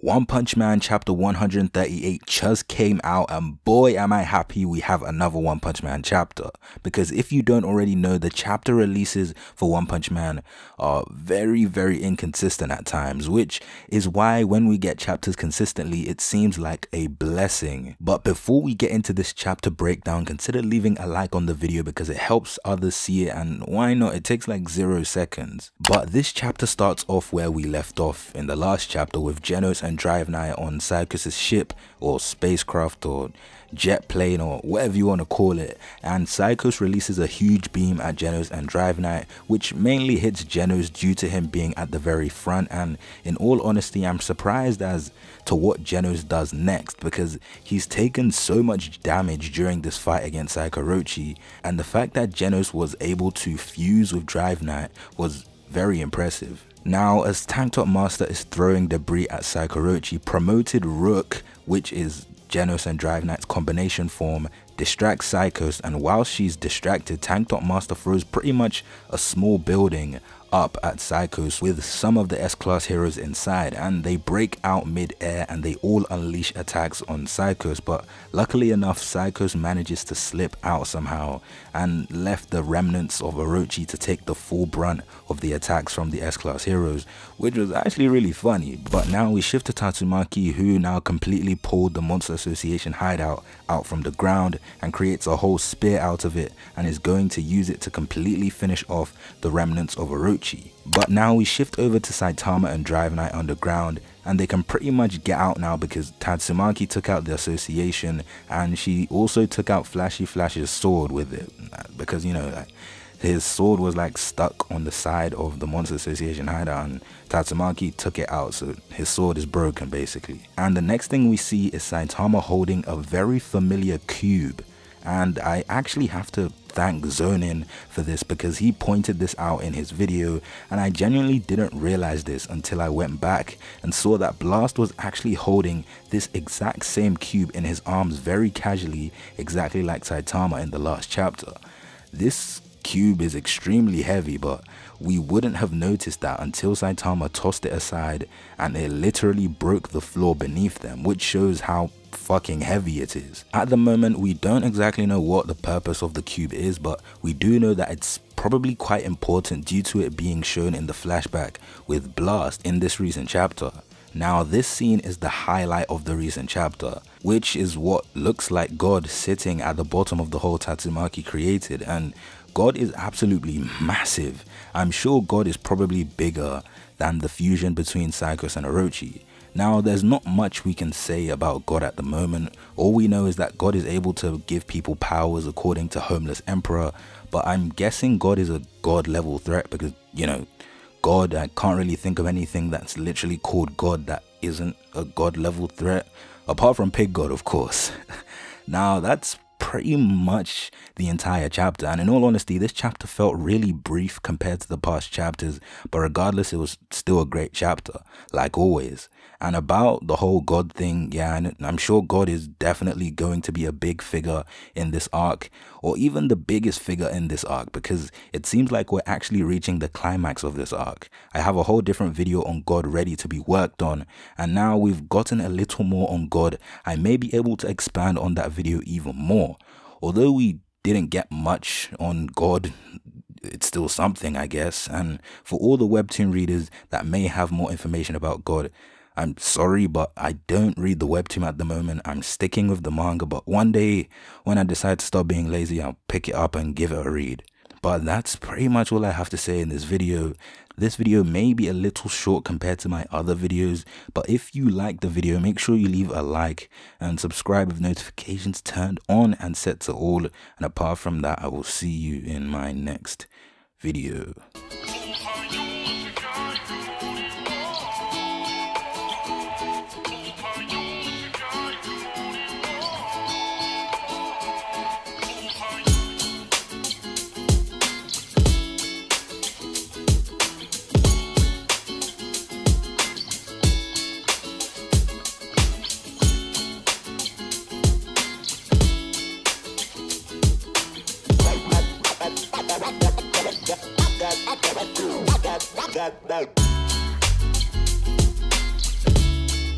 One Punch Man chapter 138 just came out, and boy am I happy we have another One Punch Man chapter, because if you don't already know, the chapter releases for One Punch Man are very inconsistent at times, which is why when we get chapters consistently it seems like a blessing. But before we get into this chapter breakdown, consider leaving a like on the video because it helps others see it, and why not, it takes like 0 seconds. But this chapter starts off where we left off in the last chapter, with Genos and Drive Knight on Psychos's ship or spacecraft or jet plane or whatever you want to call it, and Psychos releases a huge beam at Genos and Drive Knight, which mainly hits Genos due to him being at the very front. And in all honesty, I'm surprised as to what Genos does next, because he's taken so much damage during this fight against Psycho Orochi, and the fact that Genos was able to fuse with Drive Knight was very impressive. Now, as Tank Top Master is throwing debris at Psycho Orochi, promoted Rook, which is Genos and Drive Knight's combination form, distracts Psychos, and while she's distracted, Tank Top Master throws pretty much a small building up at Psychos with some of the S-Class heroes inside, and they break out mid-air and they all unleash attacks on Psychos. But luckily enough, Psychos manages to slip out somehow and left the remnants of Orochi to take the full brunt of the attacks from the S-Class heroes, which was actually really funny. But now we shift to Tatsumaki, who now completely pulled the Monster Association hideout out from the ground and creates a whole spear out of it, and is going to use it to completely finish off the remnants of Orochi. But now we shift over to Saitama and Drive Knight underground, and they can pretty much get out now because Tatsumaki took out the association, and she also took out Flashy Flash's sword with it, because, you know, like, his sword was like stuck on the side of the Monster Association hideout, and Tatsumaki took it out, so his sword is broken basically. And the next thing we see is Saitama holding a very familiar cube, and I actually have to thank Zonin for this because he pointed this out in his video, and I genuinely didn't realize this until I went back and saw that Blast was actually holding this exact same cube in his arms very casually, exactly like Saitama in the last chapter. This cube is extremely heavy, but we wouldn't have noticed that until Saitama tossed it aside and it literally broke the floor beneath them, which shows how fucking heavy it is. At the moment, we don't exactly know what the purpose of the cube is, but we do know that it's probably quite important due to it being shown in the flashback with Blast in this recent chapter. Now, this scene is the highlight of the recent chapter, which is what looks like God sitting at the bottom of the hole Tatsumaki created, and God is absolutely massive. I'm sure God is probably bigger than the fusion between Psychos and Orochi. Now, there's not much we can say about God at the moment. All we know is that God is able to give people powers according to Homeless Emperor, but I'm guessing God is a God level threat because, you know, God, I can't really think of anything that's literally called God that isn't a God level threat, apart from Pig God, of course. Now, that's pretty much the entire chapter, and in all honesty, this chapter felt really brief compared to the past chapters, but regardless, it was still a great chapter, like always. And about the whole God thing, yeah, and I'm sure God is definitely going to be a big figure in this arc, or even the biggest figure in this arc, because it seems like we're actually reaching the climax of this arc. I have a whole different video on God ready to be worked on, and now we've gotten a little more on God, I may be able to expand on that video even more. Although we didn't get much on God, it's still something, I guess. And for all the webtoon readers that may have more information about God, I'm sorry, but I don't read the webtoon at the moment. I'm sticking with the manga, but one day when I decide to stop being lazy, I'll pick it up and give it a read. But that's pretty much all I have to say in this video. This video may be a little short compared to my other videos, but if you like the video, make sure you leave a like and subscribe with notifications turned on and set to all. And apart from that, I will see you in my next video.